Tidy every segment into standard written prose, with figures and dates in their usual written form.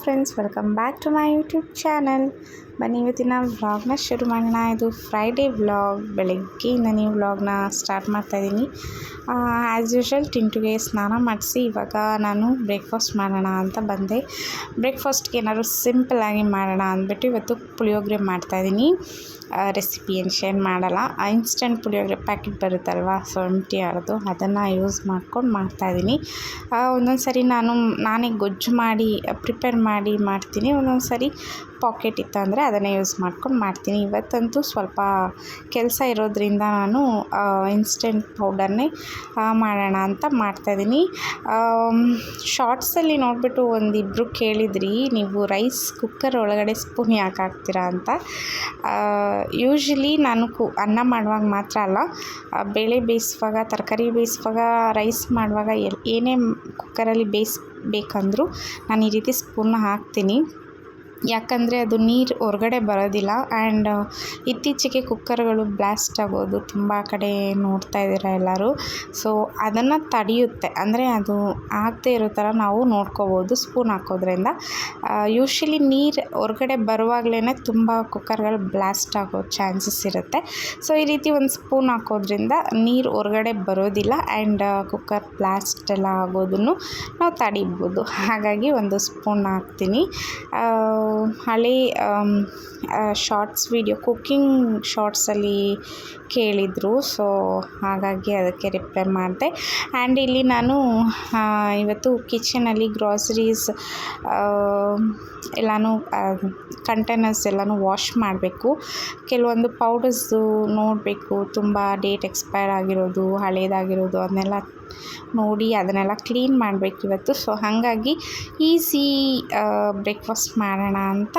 Friends, welcome back to my YouTube channel. ಬನ್ನಿ ಇವತ್ತಿನ ವ್ಲಾಗ್ನ ಶುರು ಮಾಡೋಣ. ಇದು ಫ್ರೈಡೇ ವ್ಲಾಗ್. ಬೆಳಗ್ಗೆಯಿಂದ ನೀವು ವ್ಲಾಗ್ನ ಸ್ಟಾರ್ಟ್ ಮಾಡ್ತಾಯಿದ್ದೀನಿ. ಆ್ಯಸ್ ಯೂಶ್ವಲ್ ಟಿಂಟುಗೆ ಸ್ನಾನ ಮಾಡಿಸಿ ಇವಾಗ ನಾನು ಬ್ರೇಕ್ಫಾಸ್ಟ್ ಮಾಡೋಣ ಅಂತ ಬಂದೆ. ಬ್ರೇಕ್ಫಾಸ್ಟ್ಗೆ ಏನಾದ್ರು ಸಿಂಪಲ್ಲಾಗಿ ಮಾಡೋಣ ಅಂದ್ಬಿಟ್ಟು ಇವತ್ತು ಪುಳಿಯೋಗರೆ ಮಾಡ್ತಾಯಿದ್ದೀನಿ. ರೆಸಿಪಿ ಏನು ಶೇರ್ ಮಾಡಲ್ಲ. ಇನ್ಸ್ಟೆಂಟ್ ಪುಳಿಯೋಗರೆ ಪ್ಯಾಕೆಟ್ ಬರುತ್ತಲ್ವ, ಸೊ ಎಂಟಿ ಆರ್ದು ಅದನ್ನು ಯೂಸ್ ಮಾಡ್ಕೊಂಡು ಮಾಡ್ತಾಯಿದ್ದೀನಿ. ಒಂದೊಂದು ಸರಿ ನಾನೇ ಗೊಜ್ಜು ಮಾಡಿ ಪ್ರಿಪೇರ್ ಮಾಡಿ ಮಾಡ್ತೀನಿ. ಒಂದೊಂದು ಸರಿ ಪಾಕೆಟ್ ಇತ್ತು ಅಂದರೆ ಅದನ್ನೇ ಯೂಸ್ ಮಾಡ್ಕೊಂಡು ಮಾಡ್ತೀನಿ. ಇವತ್ತಂತೂ ಸ್ವಲ್ಪ ಕೆಲಸ ಇರೋದ್ರಿಂದ ನಾನು ಇನ್ಸ್ಟೆಂಟ್ ಪೌಡರ್ನೇ ಮಾಡೋಣ ಅಂತ ಮಾಡ್ತಾಯಿದ್ದೀನಿ. ಶಾರ್ಟ್ಸಲ್ಲಿ ನೋಡಿಬಿಟ್ಟು ಒಂದಿಬ್ಬರು ಕೇಳಿದ್ರಿ, ನೀವು ರೈಸ್ ಕುಕ್ಕರ್ ಒಳಗಡೆ ಸ್ಪೂನ್ ಯಾಕೆ ಹಾಕ್ತೀರಾ ಅಂತ. ಯೂಶ್ವಲಿ ನಾನು ಅನ್ನ ಮಾಡುವಾಗ ಮಾತ್ರ ಅಲ್ಲ, ಬೇಳೆ ಬೇಯಿಸುವಾಗ, ತರಕಾರಿ ಬೇಯಿಸುವಾಗ, ರೈಸ್ ಮಾಡುವಾಗ ಏನೇ ಕುಕ್ಕರಲ್ಲಿ ಬೇಯಿಸ್ಬೇಕಂದ್ರೂ ನಾನು ಈ ರೀತಿ ಸ್ಪೂನ್ನ ಹಾಕ್ತೀನಿ. ಯಾಕಂದರೆ ಅದು ನೀರು ಹೊರಗಡೆ ಬರೋದಿಲ್ಲ. ಆ್ಯಂಡ್ ಇತ್ತೀಚೆಗೆ ಕುಕ್ಕರ್ಗಳು ಬ್ಲಾಸ್ಟ್ ಆಗೋದು ತುಂಬ ಕಡೆ ನೋಡ್ತಾ ಇದ್ದೀರಾ ಎಲ್ಲರೂ. ಸೊ ಅದನ್ನು ತಡೆಯುತ್ತೆ, ಅಂದರೆ ಅದು ಆಗದೆ ಇರೋ ಥರ ನಾವು ನೋಡ್ಕೋಬೋದು ಸ್ಪೂನ್ ಹಾಕೋದ್ರಿಂದ. ಯೂಶ್ವಲಿ ನೀರು ಹೊರಗಡೆ ಬರುವಾಗಲೇ ತುಂಬ ಕುಕ್ಕರ್ಗಳು ಬ್ಲಾಸ್ಟ್ ಆಗೋ ಚಾನ್ಸಸ್ ಇರುತ್ತೆ. ಸೊ ಈ ರೀತಿ ಒಂದು ಸ್ಪೂನ್ ಹಾಕೋದ್ರಿಂದ ನೀರು ಹೊರಗಡೆ ಬರೋದಿಲ್ಲ ಆ್ಯಂಡ್ ಕುಕ್ಕರ್ ಬ್ಲಾಸ್ಟ್ ಎಲ್ಲ ಆಗೋದನ್ನು ನಾವು ತಡಿಬೋದು. ಹಾಗಾಗಿ ಒಂದು ಸ್ಪೂನ್ ಹಾಕ್ತೀನಿ. ಹಳೆ ಶಾರ್ಟ್ಸ್ ವಿಡಿಯೋ ಕುಕ್ಕಿಂಗ್ ಶಾರ್ಟ್ಸಲ್ಲಿ ಕೇಳಿದರು, ಸೊ ಹಾಗಾಗಿ ಅದಕ್ಕೆ ರಿಪ್ಲೈ ಮಾಡಿದೆ. ಆ್ಯಂಡ್ ಇಲ್ಲಿ ನಾನು ಇವತ್ತು ಕಿಚನಲ್ಲಿ ಗ್ರಾಸರೀಸ್ ಎಲ್ಲನೂ ಕಂಟೈನರ್ಸ್ ಎಲ್ಲನೂ ವಾಶ್ ಮಾಡಬೇಕು. ಕೆಲವೊಂದು ಪೌಡರ್ಸು ನೋಡಬೇಕು, ತುಂಬ ಡೇಟ್ ಎಕ್ಸ್ಪೈರ್ ಆಗಿರೋದು, ಹಳೇದಾಗಿರೋದು ಅದನ್ನೆಲ್ಲ ನೋಡಿ ಅದನ್ನೆಲ್ಲ ಕ್ಲೀನ್ ಮಾಡಬೇಕು ಇವತ್ತು. ಸೊ ಹಾಗಾಗಿ ಈಸಿ ಬ್ರೇಕ್ಫಾಸ್ಟ್ ಮಾಡೋಣ ಅಂತ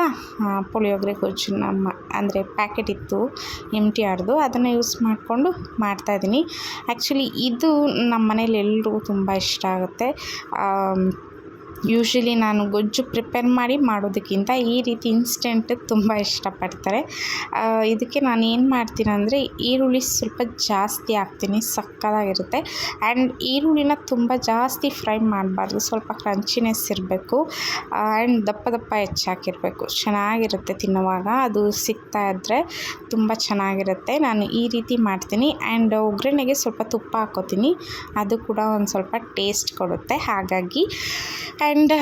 ಪುಳಿಯೋಗರೆ ಗೊಜ್ಜು ಅಂದರೆ ಪ್ಯಾಕೆಟ್ ಇತ್ತು ಎಂಟಿ ಆರ್ದು, ಅದನ್ನು ಯೂಸ್ ಮಾಡಿಕೊಂಡು ಮಾಡ್ತಾಯಿದ್ದೀನಿ. ಆ್ಯಕ್ಚುಲಿ ಇದು ನಮ್ಮ ಮನೇಲಿ ಎಲ್ರಿಗೂ ತುಂಬ ಇಷ್ಟ ಆಗುತ್ತೆ. ಯೂಶ್ವಲಿ ನಾನು ಗೊಜ್ಜು ಪ್ರಿಪೇರ್ ಮಾಡಿ ಮಾಡೋದಕ್ಕಿಂತ ಈ ರೀತಿ ಇನ್ಸ್ಟೆಂಟ್ ತುಂಬ ಇಷ್ಟಪಡ್ತಾರೆ. ಇದಕ್ಕೆ ನಾನು ಏನು ಮಾಡ್ತೀನಿ ಅಂದರೆ ಈರುಳ್ಳಿ ಸ್ವಲ್ಪ ಜಾಸ್ತಿ ಹಾಕ್ತೀನಿ, ಸಕ್ಕತ್ತಾಗಿರುತ್ತೆ. ಆ್ಯಂಡ್ ಈರುಳ್ಳಿನ ತುಂಬ ಜಾಸ್ತಿ ಫ್ರೈ ಮಾಡಬಾರ್ದು, ಸ್ವಲ್ಪ ಕ್ರಂಚಿನೆಸ್ ಇರಬೇಕು. ಆ್ಯಂಡ್ ದಪ್ಪ ದಪ್ಪ ಹೆಚ್ಚಾಕಿರಬೇಕು, ಚೆನ್ನಾಗಿರುತ್ತೆ ತಿನ್ನುವಾಗ. ಅದು ಸಿಗ್ತಾ ಇದ್ದರೆ ತುಂಬ ಚೆನ್ನಾಗಿರುತ್ತೆ. ನಾನು ಈ ರೀತಿ ಮಾಡ್ತೀನಿ. ಆ್ಯಂಡ್ ಒಗ್ಗರಣೆಗೆ ಸ್ವಲ್ಪ ತುಪ್ಪ ಹಾಕ್ಕೋತೀನಿ, ಅದು ಕೂಡ ಒಂದು ಸ್ವಲ್ಪ ಟೇಸ್ಟ್ ಕೊಡುತ್ತೆ. ಹಾಗಾಗಿ ಆ್ಯಂಡ್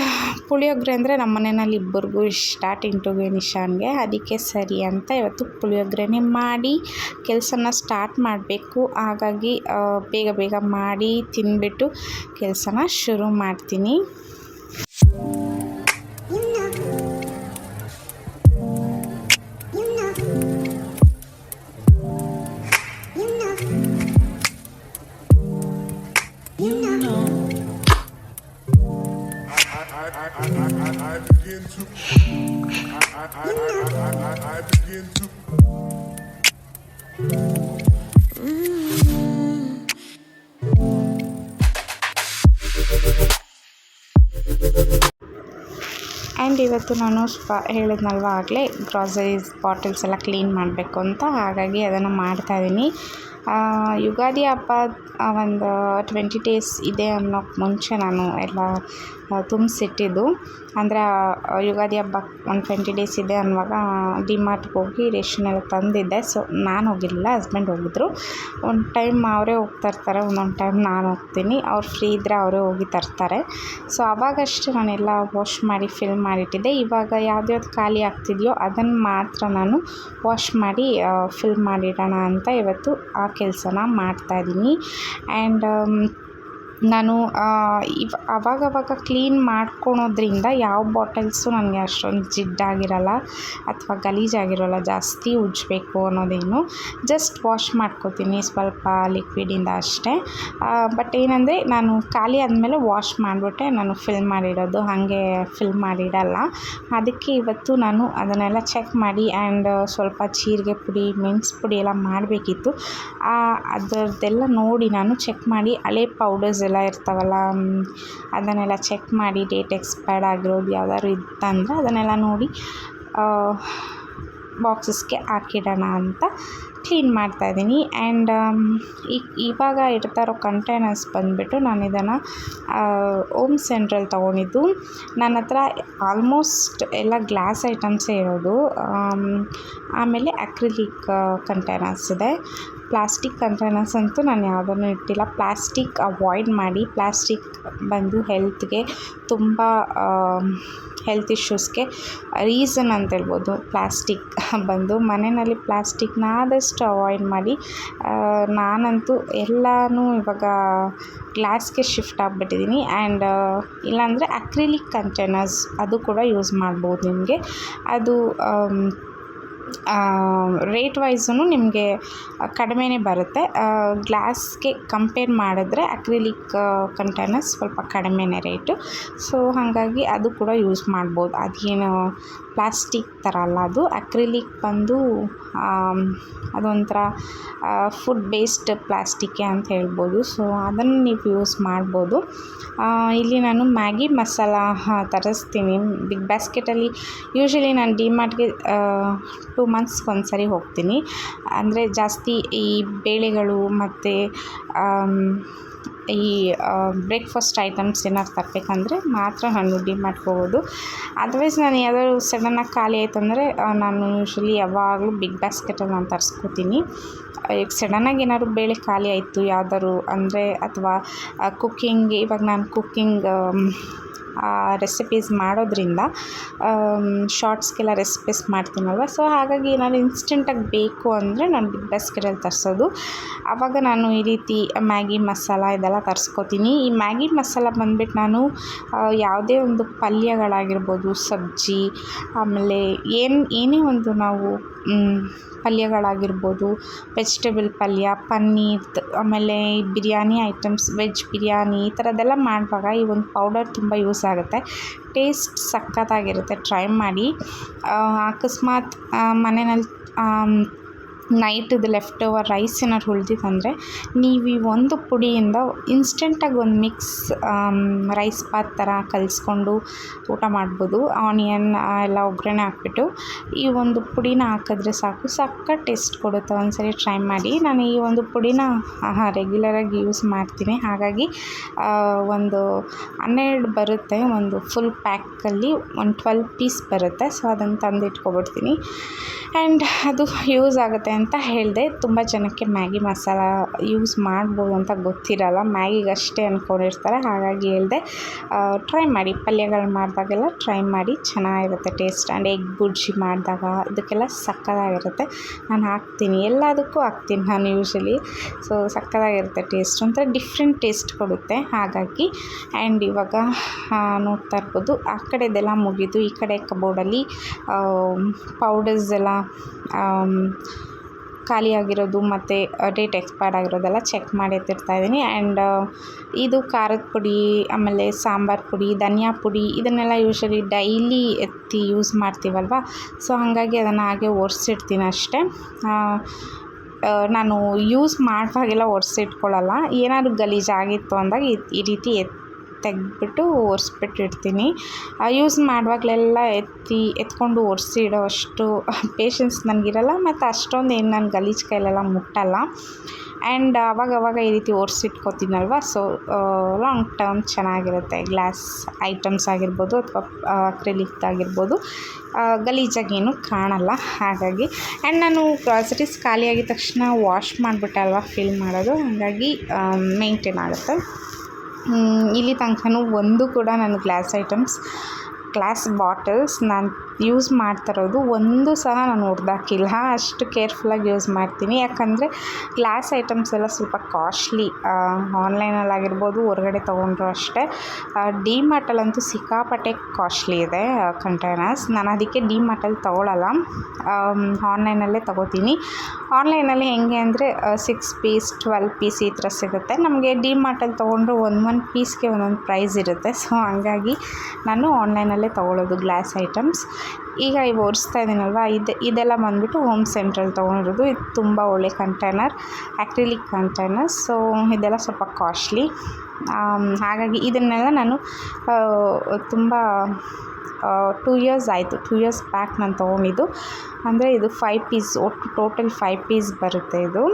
ಪುಳಿಯೋಗರೆ ಅಂದರೆ ನಮ್ಮ ಮನೆಯಲ್ಲಿ ಇಬ್ಬರಿಗೂ ಇಷ್ಟ, ಟಿಂಟುಗೆ ನಿಶಾನ್ಗೆ. ಅದಕ್ಕೆ ಸರಿ ಅಂತ ಇವತ್ತು ಪುಳಿಯೋಗರೆನೇ ಮಾಡಿ ಕೆಲಸನ ಸ್ಟಾರ್ಟ್ ಮಾಡಬೇಕು. ಹಾಗಾಗಿ ಬೇಗ ಬೇಗ ಮಾಡಿ ತಿಂದ್ಬಿಟ್ಟು ಕೆಲಸನ ಶುರು ಮಾಡ್ತೀನಿ. ಆ್ಯಂಡ್ ಇವತ್ತು ನಾನು ಹೇಳಿದ್ನಲ್ವ ಆಗಲೇ, ಗ್ರಾಸರೀಸ್ ಬಾಟಲ್ಸ್ ಎಲ್ಲ ಕ್ಲೀನ್ ಮಾಡಬೇಕು ಅಂತ. ಹಾಗಾಗಿ ಅದನ್ನು ಮಾಡ್ತಾಯಿದ್ದೀನಿ. ಯುಗಾದಿ ಹಬ್ಬ ಒಂದು 20 ಡೇಸ್ ಇದೆ ಅನ್ನೋಕ್ಕೆ ಮುಂಚೆ ನಾನು ಎಲ್ಲ ತುಂಬಿಸಿಟ್ಟಿದ್ದು. ಅಂದರೆ ಯುಗಾದಿ ಹಬ್ಬ ಒಂದು 20 ಡೇಸ್ ಇದೆ ಅನ್ನುವಾಗ ಡಿಮಾರ್ಟ್ಗೆ ಹೋಗಿ ರೇಷನ್ ಎಲ್ಲ ತಂದಿದ್ದೆ. ಸೊ ನಾನು ಹೋಗಿರಲಿಲ್ಲ, ಹಸ್ಬೆಂಡ್ ಹೋಗಿದ್ರು. ಒಂದು ಟೈಮ್ ಅವರೇ ಹೋಗ್ತಾ ಇರ್ತಾರೆ, ಒಂದೊಂದು ಟೈಮ್ ನಾನು ಹೋಗ್ತೀನಿ. ಅವ್ರು ಫ್ರೀ ಇದ್ದರೆ ಅವರೇ ಹೋಗಿ ತರ್ತಾರೆ. ಸೊ ಆವಾಗಷ್ಟೇ ನಾನೆಲ್ಲ ವಾಶ್ ಮಾಡಿ ಫಿಲ್ ಮಾಡಿಟ್ಟಿದ್ದೆ. ಇವಾಗ ಯಾವ್ದ್ಯಾವ್ದು ಖಾಲಿ ಆಗ್ತಿದೆಯೋ ಅದನ್ನು ಮಾತ್ರ ನಾನು ವಾಶ್ ಮಾಡಿ ಫಿಲ್ ಮಾಡಿಡೋಣ ಅಂತ ಇವತ್ತು ಆ ಕೆಲಸನ ಮಾಡ್ತಾಯಿದ್ದೀನಿ. ಆ್ಯಂಡ್ ನಾನು ಅವಾಗವಾಗ ಕ್ಲೀನ್ ಮಾಡ್ಕೊಳೋದ್ರಿಂದ ಯಾವ ಬಾಟಲ್ಸು ನನಗೆ ಅಷ್ಟೊಂದು ಜಿಡ್ಡಾಗಿರಲ್ಲ ಅಥವಾ ಗಲೀಜಾಗಿರೋಲ್ಲ. ಜಾಸ್ತಿ ಉಜ್ಜಬೇಕು ಅನ್ನೋದೇನು, ಜಸ್ಟ್ ವಾಶ್ ಮಾಡ್ಕೋತೀನಿ ಸ್ವಲ್ಪ ಲಿಕ್ವಿಡಿಂದ ಅಷ್ಟೇ. ಬಟ್ ಏನಂದರೆ ನಾನು ಖಾಲಿ ಆದಮೇಲೆ ವಾಶ್ ಮಾಡಿಬಿಟ್ಟೆ ನಾನು ಫಿಲ್ ಮಾಡಿಡೋದು, ಹಾಗೆ ಫಿಲ್ ಮಾಡಿಡಲ್ಲ. ಅದಕ್ಕೆ ಇವತ್ತು ನಾನು ಅದನ್ನೆಲ್ಲ ಚೆಕ್ ಮಾಡಿ ಆ್ಯಂಡ್ ಸ್ವಲ್ಪ ಜೀರಿಗೆ ಪುಡಿ, ಮೆಣಸು ಪುಡಿ ಎಲ್ಲ ಮಾಡಬೇಕಿತ್ತು. ಅದರದ್ದೆಲ್ಲ ನೋಡಿ ನಾನು ಚೆಕ್ ಮಾಡಿ ಹಳೆ ಪೌಡರ್ಸ್ ಎಲ್ಲ ಇರ್ತಾವಲ್ಲ ಅದನ್ನೆಲ್ಲ ಚೆಕ್ ಮಾಡಿ ಡೇಟ್ ಎಕ್ಸ್ಪೈರ್ಡ್ ಆಗಿರೋದು ಯಾವ್ದಾದ್ರು ಇತ್ತಂದರೆ ಅದನ್ನೆಲ್ಲ ನೋಡಿ ಬಾಕ್ಸಸ್ಗೆ ಹಾಕಿಡೋಣ ಅಂತ ಕ್ಲೀನ್ ಮಾಡ್ತಾಯಿದ್ದೀನಿ. ಆ್ಯಂಡ್ ಇವಾಗ ಇಡ್ತಾ ಇರೋ ಕಂಟೈನರ್ಸ್ ಬಂದುಬಿಟ್ಟು ನಾನು ಇದನ್ನು ಹೋಮ್ ಸೆಂಟ್ರಲ್ಲಿ ತೊಗೊಂಡಿದ್ದು. ನನ್ನ ಹತ್ರ ಆಲ್ಮೋಸ್ಟ್ ಎಲ್ಲ ಗ್ಲಾಸ್ ಐಟಮ್ಸೇ ಇರೋದು. ಆಮೇಲೆ ಅಕ್ರಿಲಿಕ್ ಕಂಟೈನರ್ಸ್ ಇದೆ. ಪ್ಲಾಸ್ಟಿಕ್ ಕಂಟೈನರ್ಸ್ ಅಂತೂ ನಾನು ಯಾವುದನ್ನು ಇಟ್ಟಿಲ್ಲ. ಪ್ಲಾಸ್ಟಿಕ್ ಅವಾಯ್ಡ್ ಮಾಡಿ. ಪ್ಲಾಸ್ಟಿಕ್ ಬಂದು ಹೆಲ್ತ್ಗೆ ತುಂಬ ಹೆಲ್ತ್ ಇಶ್ಯೂಸ್ಗೆ ರೀಸನ್ ಅಂತ ಹೇಳ್ಬೋದು. ಪ್ಲಾಸ್ಟಿಕ್ ಬಂದು ಮನೆಯಲ್ಲಿ ಪ್ಲಾಸ್ಟಿಕ್ನ ಆದಷ್ಟು ಅವಾಯ್ಡ್ ಮಾಡಿ. ನಾನಂತೂ ಎಲ್ಲನೂ ಇವಾಗ ಗ್ಲಾಸ್ಗೆ ಶಿಫ್ಟ್ ಆಗಿಬಿಟ್ಟಿದ್ದೀನಿ. ಆ್ಯಂಡ್ ಇಲ್ಲಾಂದರೆ ಅಕ್ರಿಲಿಕ್ ಕಂಟೈನರ್ಸ್ ಅದು ಕೂಡ ಯೂಸ್ ಮಾಡ್ಬೋದು ನಿಮಗೆ. ಅದು ರೇಟ್ ವೈಸೂ ನಿಮಗೆ ಕಡಿಮೆನೇ ಬರುತ್ತೆ. ಗ್ಲಾಸ್ಗೆ ಕಂಪೇರ್ ಮಾಡಿದ್ರೆ ಅಕ್ರಿಲಿಕ್ ಕಂಟೈನರ್ಸ್ ಸ್ವಲ್ಪ ಕಡಿಮೆನೇ ರೇಟು. ಸೊ ಹಾಗಾಗಿ ಅದು ಕೂಡ ಯೂಸ್ ಮಾಡ್ಬೋದು. ಅದೇನು ಪ್ಲಾಸ್ಟಿಕ್ ಥರ ಅಲ್ಲ, ಅದು ಅಕ್ರಿಲಿಕ್ ಬಂದು ಅದೊಂಥರ ಫುಡ್ ಬೇಸ್ಡ್ ಪ್ಲಾಸ್ಟಿಕ್ಕೆ ಅಂತ ಹೇಳ್ಬೋದು. ಸೊ ಅದನ್ನು ನೀವು ಯೂಸ್ ಮಾಡ್ಬೋದು. ಇಲ್ಲಿ ನಾನು ಮ್ಯಾಗಿ ಮಸಾಲ ತರಿಸ್ತೀನಿ ಬಿಗ್ ಬಾಸ್ಕೆಟಲ್ಲಿ. ಯೂಶ್ವಲಿ ನಾನು ಡಿಮಾರ್ಟ್ಗೆ 2 ಮಂತ್ಸ್ಗೆ ಒಂದು ಸರಿ ಹೋಗ್ತೀನಿ. ಅಂದರೆ ಜಾಸ್ತಿ ಈ ಬೇಳೆಗಳು ಮತ್ತು ಈ ಬ್ರೇಕ್ಫಾಸ್ಟ್ ಐಟಮ್ಸ್ ಏನಾದ್ರು ತರಬೇಕಂದ್ರೆ ಮಾತ್ರ ನಾನು ಡಿಮಾರ್ಟ್ಗೆ ಹೋಗೋದು. ಅದರ್ವೈಸ್ ನಾನು ಯಾವ್ದಾದ್ರು ಸಡನ್ನಾಗಿ ಖಾಲಿ ಆಯಿತು ಅಂದರೆ ನಾನು ಯೂಶ್ವಲಿ ಯಾವಾಗಲೂ ಬಿಗ್ ಬಾಸ್ಕೆಟಲ್ಲಿ ನಾನು ತರಿಸ್ಕೋತೀನಿ. ಈಗ ಸಡನ್ನಾಗಿ ಏನಾದ್ರು ಬೇಳೆ ಖಾಲಿ ಆಯಿತು ಯಾವ್ದಾದ್ರು ಅಂದರೆ, ಅಥವಾ ಇವಾಗ ನಾನು ಕುಕ್ಕಿಂಗ್ ರೆಸಿಪೀಸ್ ಮಾಡೋದ್ರಿಂದ ಶಾರ್ಟ್ಸ್ಗೆಲ್ಲ ರೆಸಿಪೀಸ್ ಮಾಡ್ತೀನಲ್ವ. ಸೊ ಹಾಗಾಗಿ ಏನಾದ್ರು ಇನ್ಸ್ಟೆಂಟಾಗಿ ಬೇಕು ಅಂದರೆ ನಾನು ಬಿಗ್ ಬಾಸ್ಕೆಟಲ್ಲಿ ತರಿಸೋದು. ಆವಾಗ ನಾನು ಈ ರೀತಿ ಮ್ಯಾಗಿ ಮಸಾಲ ಇದೆಲ್ಲ ತರಿಸ್ಕೋತೀನಿ. ಈ ಮ್ಯಾಗಿ ಮಸಾಲ ಬಂದುಬಿಟ್ಟು ನಾನು ಯಾವುದೇ ಒಂದು ಪಲ್ಯಗಳಾಗಿರ್ಬೋದು, ಸಬ್ಜಿ, ಆಮೇಲೆ ಏನೇ ಒಂದು ನಾವು ಪಲ್ಯಗಳಾಗಿರ್ಬೋದು, ವೆಜಿಟೇಬಲ್ ಪಲ್ಯ, ಪನ್ನೀರ್, ಆಮೇಲೆ ಬಿರಿಯಾನಿ ಐಟಮ್ಸ್, ವೆಜ್ ಬಿರಿಯಾನಿ ಈ ಥರದ್ದೆಲ್ಲ ಮಾಡುವಾಗ ಈ ಒಂದು ಪೌಡರ್ ತುಂಬ ಯೂಸ್ ಆಗುತ್ತೆ. ಟೇಸ್ಟ್ ಸಖತ್ತಾಗಿರುತ್ತೆ. ಟ್ರೈ ಮಾಡಿ. ಅಕಸ್ಮಾತ್ ಮನೆಯಲ್ಲಿ ನೈಟದು ಲೆಫ್ಟ್ ಓವರ್ ರೈಸ್ ಏನಾದ್ರು ಉಳಿದಿತ್ತಂದರೆ ನೀವು ಈ ಒಂದು ಪುಡಿಯಿಂದ ಇನ್ಸ್ಟೆಂಟಾಗಿ ಒಂದು ಮಿಕ್ಸ್ ರೈಸ್ ಬಾತ್ ಥರ ಕಲಿಸ್ಕೊಂಡು ಊಟ ಮಾಡ್ಬೋದು. ಆನಿಯನ್ ಎಲ್ಲ ಒಗ್ಗರಣೆ ಹಾಕ್ಬಿಟ್ಟು ಈ ಒಂದು ಪುಡಿನ ಹಾಕಿದ್ರೆ ಸಾಕು, ಸಖತ್ ಟೇಸ್ಟ್ ಕೊಡುತ್ತೆ. ಒಂದ್ಸರಿ ಟ್ರೈ ಮಾಡಿ. ನಾನು ಈ ಒಂದು ಪುಡಿನ ರೆಗ್ಯುಲರಾಗಿ ಯೂಸ್ ಮಾಡ್ತೀನಿ. ಹಾಗಾಗಿ ಒಂದು 12 ಬರುತ್ತೆ. ಒಂದು ಫುಲ್ ಪ್ಯಾಕಲ್ಲಿ ಒಂದು 12 ಪೀಸ್ ಬರುತ್ತೆ. ಸೊ ಅದನ್ನು ತಂದು ಇಟ್ಕೊಬಿಡ್ತೀನಿ. ಆ್ಯಂಡ್ ಅದು ಯೂಸ್ ಆಗುತ್ತೆ ಅಂತ ಹೇಳಿದೆ. ತುಂಬ ಜನಕ್ಕೆ ಮ್ಯಾಗಿ ಮಸಾಲ ಯೂಸ್ ಮಾಡ್ಬೋದು ಅಂತ ಗೊತ್ತಿರಲ್ಲ, ಮ್ಯಾಗಿಗಷ್ಟೇ ಅಂದ್ಕೊಂಡಿರ್ತಾರೆ. ಹಾಗಾಗಿ ಹೇಳಿದೆ, ಟ್ರೈ ಮಾಡಿ. ಪಲ್ಯಗಳು ಮಾಡಿದಾಗೆಲ್ಲ ಟ್ರೈ ಮಾಡಿ, ಚೆನ್ನಾಗಿರುತ್ತೆ ಟೇಸ್ಟ್. ಆ್ಯಂಡ್ ಎಗ್ ಬುರ್ಜಿ ಮಾಡಿದಾಗ ಇದಕ್ಕೆಲ್ಲ ಸಕ್ಕತ್ತಾಗಿರುತ್ತೆ. ನಾನು ಹಾಕ್ತೀನಿ, ಎಲ್ಲದಕ್ಕೂ ಹಾಕ್ತೀನಿ ನಾನು ಯೂಶ್ವಲಿ. ಸೊ ಸಕ್ಕತ್ತಾಗಿರುತ್ತೆ ಟೇಸ್ಟ್, ಒಂಥರ ಡಿಫ್ರೆಂಟ್ ಟೇಸ್ಟ್ ಕೊಡುತ್ತೆ. ಹಾಗಾಗಿ ಆ್ಯಂಡ್ ಇವಾಗ ನೋಡ್ತಾ ಇರ್ಬೋದು, ಆ ಕಡೆದೆಲ್ಲ ಮುಗಿದು ಈ ಕಡೆ ಕಬೋರ್ಡಲ್ಲಿ ಪೌಡರ್ಸ್ ಎಲ್ಲ ಖಾಲಿಯಾಗಿರೋದು ಮತ್ತು ಡೇಟ್ ಎಕ್ಸ್ಪೈರ್ಡ್ ಆಗಿರೋದೆಲ್ಲ ಚೆಕ್ ಮಾಡಿ ಎತ್ತಿರ್ತಾಯಿದ್ದೀನಿ. ಆ್ಯಂಡ್ ಇದು ಖಾರದ ಪುಡಿ, ಆಮೇಲೆ ಸಾಂಬಾರು ಪುಡಿ, ಧನಿಯಾ ಪುಡಿ ಇದನ್ನೆಲ್ಲ ಯೂಶ್ವಲಿ ಡೈಲಿ ಎತ್ತಿ ಯೂಸ್ ಮಾಡ್ತೀವಲ್ವ. ಸೊ ಹಾಗಾಗಿ ಅದನ್ನು ಹಾಗೆ ಒರೆಸಿಡ್ತೀನಿ ಅಷ್ಟೇ. ನಾನು ಯೂಸ್ ಮಾಡುವಾಗೆಲ್ಲ ಒರೆಸಿಟ್ಕೊಳ್ಳಲ್ಲ. ಏನಾದರೂ ಗಲೀಜಾಗಿತ್ತು ಅಂದಾಗ ಈ ರೀತಿ ತೆಗೆದ್ಬಿಟ್ಟು ಒರೆಸ್ಬಿಟ್ಟು ಇಡ್ತೀನಿ. ಯೂಸ್ ಮಾಡುವಾಗಲೆಲ್ಲ ಎತ್ಕೊಂಡು ಒರೆಸಿ ಇಡೋ ಅಷ್ಟು ಪೇಷನ್ಸ್ ನನಗಿರಲ್ಲ, ಮತ್ತು ಅಷ್ಟೊಂದು ಏನು ನಾನು ಗಲೀಜು ಕೈಲೆಲ್ಲ ಮುಟ್ಟಲ್ಲ. ಆ್ಯಂಡ್ ಅವಾಗವಾಗ ಈ ರೀತಿ ಒರೆಸಿಟ್ಕೋತೀನಲ್ವ. ಸೊ ಲಾಂಗ್ ಟರ್ಮ್ ಚೆನ್ನಾಗಿರುತ್ತೆ. ಗ್ಲಾಸ್ ಐಟಮ್ಸ್ ಆಗಿರ್ಬೋದು ಅಥವಾ ಅಕ್ರಿಲಿಕ್ ಆಗಿರ್ಬೋದು ಗಲೀಜಾಗೇನು ಕಾಣಲ್ಲ. ಹಾಗಾಗಿ ಆ್ಯಂಡ್ ನಾನು ಗ್ರಾಸರೀಸ್ ಖಾಲಿಯಾಗಿದ ತಕ್ಷಣ ವಾಶ್ ಮಾಡಿಬಿಟ್ಟೆ ಅಲ್ವಾ ಫಿಲ್ ಮಾಡೋದು, ಹಾಗಾಗಿ ಮೇಂಟೈನ್ ಆಗುತ್ತೆ. ಇಲ್ಲಿ ತನಕನೂ ಒಂದು ಕೂಡ ನಾನು ಗ್ಲಾಸ್ ಬಾಟಲ್ಸ್ ನಾನು ಯೂಸ್ ಮಾಡ್ತಾಯಿರೋದು ಒಂದು ಸಹ ನಾನು ಹೊಡೆದಾಕಿಲ್ಲ. ಅಷ್ಟು ಕೇರ್ಫುಲ್ಲಾಗಿ ಯೂಸ್ ಮಾಡ್ತೀನಿ. ಯಾಕಂದರೆ ಗ್ಲಾಸ್ ಐಟಮ್ಸ್ ಎಲ್ಲ ಸ್ವಲ್ಪ ಕಾಸ್ಟ್ಲಿ. ಆನ್ಲೈನಲ್ಲಾಗಿರ್ಬೋದು, ಹೊರಗಡೆ ತೊಗೊಂಡ್ರು ಅಷ್ಟೇ. ಡಿಮಾರ್ಟಲ್ಲಂತೂ ಸಿಕ್ಕಾಪಟ್ಟೆ ಕಾಸ್ಟ್ಲಿ ಇದೆ ಕಂಟೈನರ್ಸ್. ನಾನು ಅದಕ್ಕೆ ಡಿಮಾರ್ಟಲ್ಲಿ ತೊಗೊಳ್ಳಲ್ಲ, ಆನ್ಲೈನಲ್ಲೇ ತೊಗೋತೀನಿ. ಆನ್ಲೈನಲ್ಲಿ ಹೆಂಗೆ ಅಂದರೆ 6 ಪೀಸ್ 12 ಪೀಸ್ ಈ ಥರ ಸಿಗುತ್ತೆ. ನಮಗೆ ಡಿಮಾರ್ಟಲ್ಲಿ ತೊಗೊಂಡ್ರೆ ಒಂದು ಪೀಸ್ಗೆ ಒಂದೊಂದು ಪ್ರೈಸ್ ಇರುತ್ತೆ. ಸೊ ಹಂಗಾಗಿ ನಾನು ಆನ್ಲೈನಲ್ಲೇ ತೊಗೊಳ್ಳೋದು ಗ್ಲಾಸ್ ಐಟಮ್ಸ್. ಈಗ ಇವು ಒರೆಸ್ತಾ ಇದ್ದೀನಲ್ವ, ಇದೆಲ್ಲ ಬಂದುಬಿಟ್ಟು ಹೋಮ್ ಸೆಂಟ್ರಲ್ಲಿ ತೊಗೊಂಡಿರೋದು. ಇದು ತುಂಬ ಒಳ್ಳೆ ಕಂಟೈನರ್, ಅಕ್ರಿಲಿಕ್ ಕಂಟೈನರ್. ಸೊ ಇದೆಲ್ಲ ಸ್ವಲ್ಪ ಕಾಸ್ಟ್ಲಿ. ಹಾಗಾಗಿ ಇದನ್ನೆಲ್ಲ ನಾನು ತುಂಬ 2 ಇಯರ್ಸ್ ಆಯಿತು. 2 ಇಯರ್ಸ್ ಬ್ಯಾಕ್ ನಾನು ತೊಗೊಂಡಿದ್ದು. ಅಂದರೆ ಇದು 5 ಪೀಸ್, ಒಟ್ಟು ಟೋಟಲ್ 5 ಪೀಸ್ ಬರುತ್ತೆ ಇದು.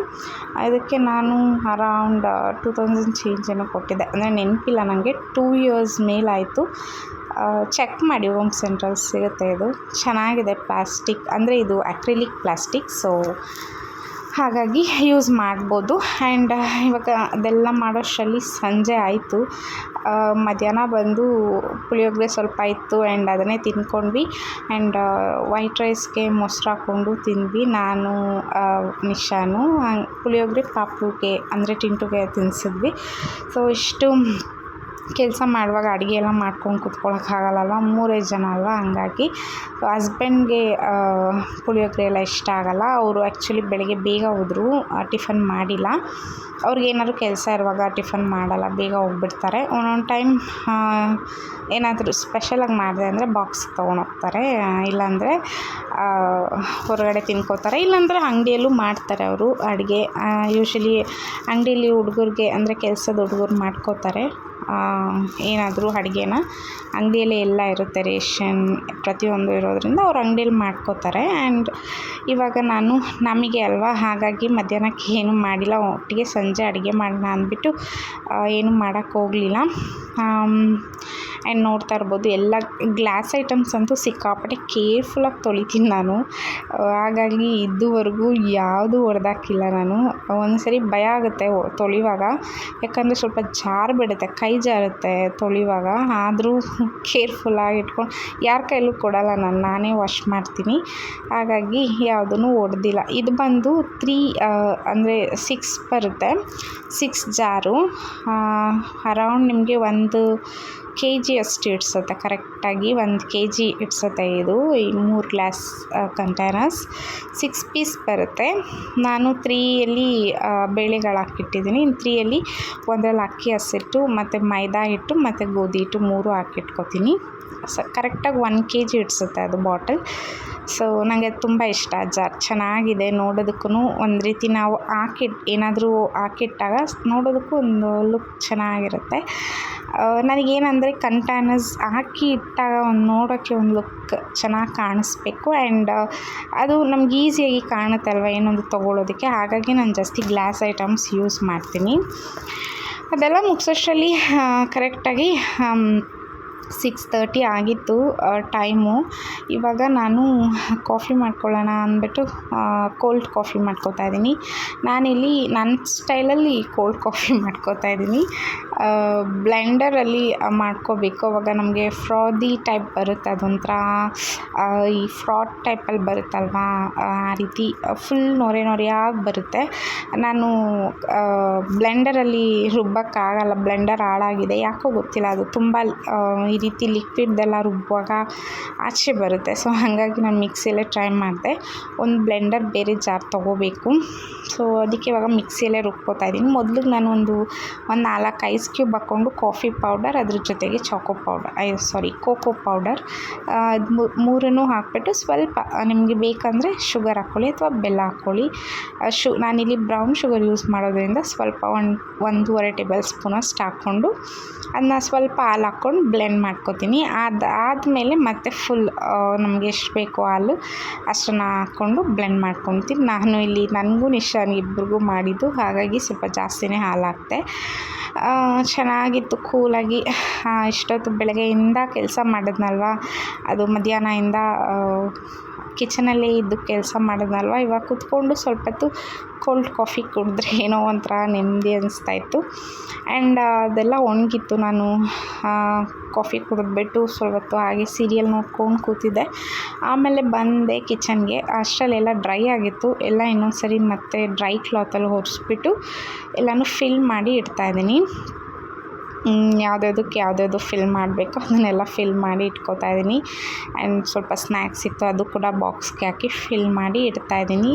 ಇದಕ್ಕೆ ನಾನು ಅರೌಂಡ್ 2000 ಚೇಂಜ್ ಏನೋ ಕೊಟ್ಟಿದ್ದೆ, ಅಂದರೆ ನೆನಪಿಲ್ಲ ನನಗೆ. 2 ಇಯರ್ಸ್ ಮೇಲಾಯಿತು. ಚೆಕ್ ಮಾಡಿ, ಹೋಮ್ ಸೆಂಟ್ರಲ್ಲಿ ಸಿಗುತ್ತೆ. ಇದು ಚೆನ್ನಾಗಿದೆ. ಪ್ಲಾಸ್ಟಿಕ್ ಅಂದರೆ ಇದು ಅಕ್ರಿಲಿಕ್ ಪ್ಲಾಸ್ಟಿಕ್, ಸೊ ಹಾಗಾಗಿ ಯೂಸ್ ಮಾಡ್ಬೋದು. ಆ್ಯಂಡ್ ಇವಾಗ ಅದೆಲ್ಲ ಮಾಡೋಷ್ಟರಲ್ಲಿ ಸಂಜೆ ಆಯಿತು. ಮಧ್ಯಾಹ್ನ ಬಂದು ಪುಳಿಯೋಗರೆ ಸ್ವಲ್ಪ ಇತ್ತು ಆ್ಯಂಡ್ ಅದನ್ನೇ ತಿಂದ್ಕೊಂಡ್ವಿ. ಆ್ಯಂಡ್ ವೈಟ್ ರೈಸ್ಗೆ ಮೊಸರು ಹಾಕ್ಕೊಂಡು ತಿಂದ್ವಿ ನಾನು, ನಿಶಾನು. ಪುಳಿಯೋಗರೆ ಪಾಪುಗೆ ಅಂದರೆ ಟಿಂಟುಗೆ ತಿನ್ನಿಸಿದ್ವಿ. ಸೊ ಇಷ್ಟು ಕೆಲಸ ಮಾಡುವಾಗ ಅಡುಗೆ ಎಲ್ಲ ಮಾಡ್ಕೊಂಡು ಕೂತ್ಕೊಳ್ಳೋಕ್ಕಾಗಲ್ಲಲ್ವ, 3 ಜನ ಅಲ್ವ. ಹಂಗಾಗಿ ಹಸ್ಬೆಂಡ್ಗೆ ಪುಳಿಯೋಗರೆ ಎಲ್ಲ ಇಷ್ಟ ಆಗೋಲ್ಲ. ಅವರು ಆ್ಯಕ್ಚುಲಿ ಬೆಳಗ್ಗೆ ಬೇಗ ಹೋದರು, ಟಿಫನ್ ಮಾಡಿಲ್ಲ. ಅವ್ರಿಗೇನಾದ್ರು ಕೆಲಸ ಇರುವಾಗ ಟಿಫನ್ ಮಾಡಲ್ಲ, ಬೇಗ ಹೋಗ್ಬಿಡ್ತಾರೆ. ಒಂದೊಂದು ಟೈಮ್ ಏನಾದರೂ ಸ್ಪೆಷಲಾಗಿ ಮಾಡಿದೆ ಅಂದರೆ ಬಾಕ್ಸ್ ತೊಗೊಂಡೋಗ್ತಾರೆ, ಇಲ್ಲಾಂದರೆ ಹೊರಗಡೆ ತಿನ್ಕೋತಾರೆ, ಇಲ್ಲಾಂದರೆ ಅಂಗಡಿಯಲ್ಲೂ ಮಾಡ್ತಾರೆ ಅವರು ಅಡುಗೆ. ಯೂಶ್ವಲಿ ಅಂಗಡಿಯಲ್ಲಿ ಹುಡುಗರಿಗೆ ಅಂದರೆ ಕೆಲಸದ ಹುಡುಗರು ಮಾಡ್ಕೋತಾರೆ ಏನಾದರೂ ಅಡುಗೆನ. ಅಂಗಡಿಯಲ್ಲೇ ಎಲ್ಲ ಇರುತ್ತೆ, ರೇಷನ್ ಪ್ರತಿಯೊಂದು ಇರೋದ್ರಿಂದ ಅವ್ರು ಅಂಗಡಿಯಲ್ಲಿ ಮಾಡ್ಕೋತಾರೆ. ಆ್ಯಂಡ್ ಇವಾಗ ನಮಗೆ ಅಲ್ವಾ, ಹಾಗಾಗಿ ಮಧ್ಯಾಹ್ನಕ್ಕೆ ಏನೂ ಮಾಡಿಲ್ಲ. ಒಟ್ಟಿಗೆ ಸಂಜೆ ಅಡುಗೆ ಮಾಡೋಣ ಅಂದ್ಬಿಟ್ಟು ಏನೂ ಮಾಡೋಕ್ಕೆ ಹೋಗಲಿಲ್ಲ. ಆ್ಯಂಡ್ ನೋಡ್ತಾ ಇರ್ಬೋದು, ಎಲ್ಲ ಗ್ಲಾಸ್ ಐಟಮ್ಸ್ ಅಂತೂ ಸಿಕ್ಕಾಪಟ್ಟೆ ಕೇರ್ಫುಲ್ಲಾಗಿ ತೊಳಿತೀನಿ ನಾನು. ಹಾಗಾಗಿ ಇದುವರೆಗೂ ಯಾವುದೂ ಒಡೆದಾಕಿಲ್ಲ ನಾನು. ಒಂದ್ಸರಿ ಭಯ ಆಗುತ್ತೆ ತೊಳೆಯುವಾಗ, ಯಾಕಂದರೆ ಸ್ವಲ್ಪ ಜಾರಿಬಿಡುತ್ತೆ, ಕೈ ಜಾರುತ್ತೆ ತೊಳೆಯುವಾಗ. ಆದರೂ ಕೇರ್ಫುಲ್ಲಾಗಿ ಇಟ್ಕೊಂಡು ಯಾರ ಕೈಲೂ ಕೊಡಲ್ಲ ನಾನೇ ವಾಶ್ ಮಾಡ್ತೀನಿ. ಹಾಗಾಗಿ ಯಾವುದೂ ಒಡೆದಿಲ್ಲ. ಇದು ಬಂದು 3 ಅಂದರೆ 6 ಬರುತ್ತೆ, 6 ಜಾರು. ಅರೌಂಡ್ ನಿಮಗೆ 1 kg ಅಷ್ಟು ಇಡ್ಸುತ್ತೆ, ಕರೆಕ್ಟಾಗಿ 1 kg ಇಡ್ಸುತ್ತೆ ಇದು. ಈ 3 ಗ್ಲಾಸ್ ಕಂಟೈನರ್ಸ್ 6 ಪೀಸ್ ಬರುತ್ತೆ. ನಾನು 3ಯಲ್ಲಿ ಬೇಳೆಗಳು ಹಾಕಿಟ್ಟಿದ್ದೀನಿ, ಇನ್ನು 3ಯಲ್ಲಿ ಒಂದರಲ್ಲಿ ಅಕ್ಕಿ ಹಸಿಟ್ಟು ಮತ್ತು ಮೈದಾ ಹಿಟ್ಟು ಮತ್ತು ಗೋಧಿ ಹಿಟ್ಟು 3 ಹಾಕಿಟ್ಕೊತೀನಿ. ಕರೆಕ್ಟಾಗಿ 1 kg ಇಡ್ಸುತ್ತೆ ಅದು ಬಾಟಲ್. ಸೊ ನನಗೆ ತುಂಬ ಇಷ್ಟ. ಜಾರ್ ಚೆನ್ನಾಗಿದೆ, ನೋಡೋದಕ್ಕೂ ಒಂದು ರೀತಿ ನಾವು ಏನಾದರೂ ಹಾಕಿಟ್ಟಾಗ ನೋಡೋದಕ್ಕೂ ಒಂದು ಲುಕ್ ಚೆನ್ನಾಗಿರುತ್ತೆ. ನನಗೇನಂದರೆ ಕಂಟೈನರ್ಸ್ ಹಾಕಿ ಇಟ್ಟಾಗ ನೋಡೋಕ್ಕೆ ಒಂದು ಲುಕ್ ಚೆನ್ನಾಗಿ ಕಾಣಿಸ್ಬೇಕು. ಆ್ಯಂಡ್ ಅದು ನಮ್ಗೆ ಈಸಿಯಾಗಿ ಕಾಣುತ್ತೆ ಅಲ್ವ ಏನೊಂದು ತೊಗೊಳೋದಕ್ಕೆ. ಹಾಗಾಗಿ ನಾನು ಜಾಸ್ತಿ ಗ್ಲಾಸ್ ಐಟಮ್ಸ್ ಯೂಸ್ ಮಾಡ್ತೀನಿ. ಅದೆಲ್ಲ ಮುಗಿಸೋಷ್ಟರಲ್ಲಿ ಕರೆಕ್ಟಾಗಿ 6:30 ಆಗಿತ್ತು ಟೈಮು. ಇವಾಗ ನಾನು ಕಾಫಿ ಮಾಡ್ಕೊಳ್ಳೋಣ ಅಂದ್ಬಿಟ್ಟು ಕೋಲ್ಡ್ ಕಾಫಿ ಮಾಡ್ಕೋತಾ ಇದ್ದೀನಿ. ನಾನಿಲ್ಲಿ ನನ್ನ ಸ್ಟೈಲಲ್ಲಿ ಕೋಲ್ಡ್ ಕಾಫಿ ಮಾಡ್ಕೋತಾ ಇದ್ದೀನಿ. ಬ್ಲೆಂಡರಲ್ಲಿ ಮಾಡ್ಕೋಬೇಕು. ಅವಾಗ ನಮಗೆ ಫ್ರಾದಿ ಟೈಪ್ ಬರುತ್ತೆ, ಅದೊಂಥರ ಈ ಫ್ರಾಡ್ ಟೈಪಲ್ಲಿ ಬರುತ್ತಲ್ವ, ಆ ರೀತಿ ಫುಲ್ ನೊರೆಯಾಗಿ ಬರುತ್ತೆ. ನಾನು ಬ್ಲೆಂಡರಲ್ಲಿ ರುಬ್ಬಕ್ಕಾಗಲ್ಲ, ಬ್ಲೆಂಡರ್ ಹಾಳಾಗಿದೆ, ಯಾಕೋ ಗೊತ್ತಿಲ್ಲ. ಅದು ತುಂಬ ಈ ರೀತಿ ಲಿಕ್ವಿಡ್ದೆಲ್ಲ ರುಬ್ಬುವಾಗ ಆಚೆ ಬರುತ್ತೆ. ಸೊ ಹಾಗಾಗಿ ನಾನು ಮಿಕ್ಸಿಯಲ್ಲೇ ಟ್ರೈ ಮಾಡಿದೆ. ಒಂದು ಬ್ಲೆಂಡರ್ ಬೇರೆ ಜಾರ್ ತೊಗೋಬೇಕು. ಸೊ ಅದಕ್ಕೆ ಇವಾಗ ಮಿಕ್ಸಿಯಲ್ಲೇ ರುಬ್ಕೋತಾ ಇದ್ದೀನಿ. ಮೊದಲಿಗೆ ನಾನು ಒಂದು 4 ಐಸ್ ಕ್ಯೂಬ್ ಹಾಕ್ಕೊಂಡು ಕಾಫಿ ಪೌಡರ್, ಅದ್ರ ಜೊತೆಗೆ ಕೋಕೋ ಪೌಡರ್, ಅದು 3 ಹಾಕ್ಬಿಟ್ಟು ಸ್ವಲ್ಪ ನಿಮಗೆ ಬೇಕಂದರೆ ಶುಗರ್ ಹಾಕ್ಕೊಳ್ಳಿ ಅಥವಾ ಬೆಲ್ಲ ಹಾಕ್ಕೊಳ್ಳಿ. ನಾನಿಲ್ಲಿ ಬ್ರೌನ್ ಶುಗರ್ ಯೂಸ್ ಮಾಡೋದ್ರಿಂದ ಸ್ವಲ್ಪ 1.5 ಟೇಬಲ್ ಸ್ಪೂನ್ ಅಷ್ಟು ಹಾಕ್ಕೊಂಡು ಅದನ್ನ ಸ್ವಲ್ಪ ಹಾಲು ಹಾಕ್ಕೊಂಡು ಬ್ಲೆಂಡ್ ಮಾಡ್ಕೊತೀನಿ. ಆದಮೇಲೆ ಮತ್ತೆ ಫುಲ್ ನಮಗೆ ಎಷ್ಟು ಬೇಕೋ ಹಾಲು ಅಷ್ಟನ್ನು ಹಾಕ್ಕೊಂಡು ಬ್ಲೆಂಡ್ ಮಾಡ್ಕೊತೀನಿ. ನಾನು ಇಲ್ಲಿ ನನಗೂ ನಿಶಾನ್ ಇಬ್ಬರಿಗೂ ಮಾಡಿದ್ದು, ಹಾಗಾಗಿ ಸ್ವಲ್ಪ ಜಾಸ್ತಿನೇ ಹಾಲು ಹಾಕ್ತೆ. ಚೆನ್ನಾಗಿತ್ತು, ಕೂಲಾಗಿ. ಇಷ್ಟೊತ್ತು ಬೆಳಗ್ಗೆಯಿಂದ ಕೆಲಸ ಮಾಡಿದ್ನಲ್ವ, ಅದು ಮಧ್ಯಾಹ್ನದಿಂದ ಕಿಚನಲ್ಲೇ ಇದ್ದು ಕೆಲಸ ಮಾಡಿದ್ನಲ್ವ, ಇವಾಗ ಕೂತ್ಕೊಂಡು ಸ್ವಲ್ಪ ಹೊತ್ತು ಕೋಲ್ಡ್ ಕಾಫಿ ಕುಡಿದ್ರೆ ಏನೋ ಒಂಥರ ನೆಮ್ಮದಿ ಅನಿಸ್ತಾಯಿತ್ತು. ಆ್ಯಂಡ್ ಅದೆಲ್ಲ ಒಣಗಿತ್ತು. ನಾನು ಕಾಫಿ ಕುಡಿದ್ಬಿಟ್ಟು ಸ್ವಲ್ಪ ಹೊತ್ತು ಹಾಗೆ ಸೀರಿಯಲ್ ನೋಡ್ಕೊಂಡು ಕೂತಿದ್ದೆ. ಆಮೇಲೆ ಬಂದೆ ಕಿಚನ್ಗೆ. ಅಷ್ಟರಲ್ಲೆಲ್ಲ ಡ್ರೈ ಆಗಿತ್ತು. ಎಲ್ಲ ಇನ್ನೊಂದು ಸರಿ ಮತ್ತೆ ಡ್ರೈ ಕ್ಲಾತಲ್ಲಿ ಒರೆಸ್ಬಿಟ್ಟು ಎಲ್ಲನೂ ಫಿಲ್ ಮಾಡಿ ಇಡ್ತಾಯಿದ್ದೀನಿ. ಯಾವುದ್ಯಾವುದು ಫಿಲ್ ಮಾಡಬೇಕು ಅದನ್ನೆಲ್ಲ ಫಿಲ್ ಮಾಡಿ ಇಟ್ಕೋತಾ ಇದ್ದೀನಿ. ಆ್ಯಂಡ್ ಸ್ವಲ್ಪ ಸ್ನ್ಯಾಕ್ಸ್ ಇತ್ತು, ಅದು ಕೂಡ ಬಾಕ್ಸ್ಗೆ ಹಾಕಿ ಫಿಲ್ ಮಾಡಿ ಇಡ್ತಾಯಿದ್ದೀನಿ.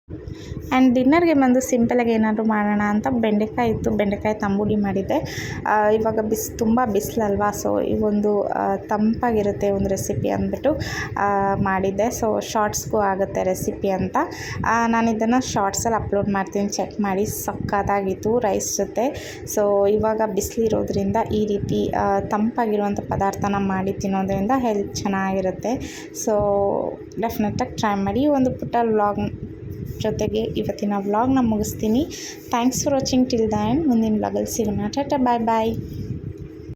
ಆ್ಯಂಡ್ ಡಿನ್ನರ್ಗೆ ಬಂದು ಸಿಂಪಲಾಗಿ ಏನಾದರೂ ಮಾಡೋಣ ಅಂತ ಬೆಂಡೆಕಾಯಿ ಇತ್ತು, ಬೆಂಡೆಕಾಯಿ ತಂಬುಳಿ ಮಾಡಿದ್ದೆ. ಇವಾಗ ತುಂಬ ಬಿಸಿಲಲ್ವಾ, ಸೊ ಈ ಒಂದು ತಂಪಾಗಿರುತ್ತೆ ಒಂದು ರೆಸಿಪಿ ಅಂದ್ಬಿಟ್ಟು ಮಾಡಿದ್ದೆ. ಸೊ ಶಾರ್ಟ್ಸ್ಗೂ ಆಗುತ್ತೆ ರೆಸಿಪಿ ಅಂತ ನಾನು ಇದನ್ನು ಶಾರ್ಟ್ಸಲ್ಲಿ ಅಪ್ಲೋಡ್ ಮಾಡ್ತೀನಿ, ಚೆಕ್ ಮಾಡಿ. ಸಕ್ಕತ್ತಾಗಿತ್ತು ರೈಸ್ ಜೊತೆ. ಸೊ ಇವಾಗ ಬಿಸಿಲಿರೋದ್ರಿಂದ ಈ ರೀತಿ ತಂಪಾಗಿರುವಂಥ ಪದಾರ್ಥನ ಮಾಡಿ ತಿನ್ನೋದ್ರಿಂದ ಹೆಲ್ತ್ ಚೆನ್ನಾಗಿರುತ್ತೆ. ಸೊ ಡೆಫಿನೆಟಾಗಿ ಟ್ರೈ ಮಾಡಿ. ಒಂದು ಪುಟ್ಟ ವ್ಲಾಗ್ ಜೊತೆಗೆ ಇವತ್ತಿನ ವ್ಲಾಗ್ನ ಮುಗಿಸ್ತೀನಿ. Thanks for watching till the end. ಮುಂದಿನ ವ್ಲಾಗಲ್ಲಿ ಸಿಗೋಣ. ಟಾಟಾ, ಬಾಯ್ ಬಾಯ್.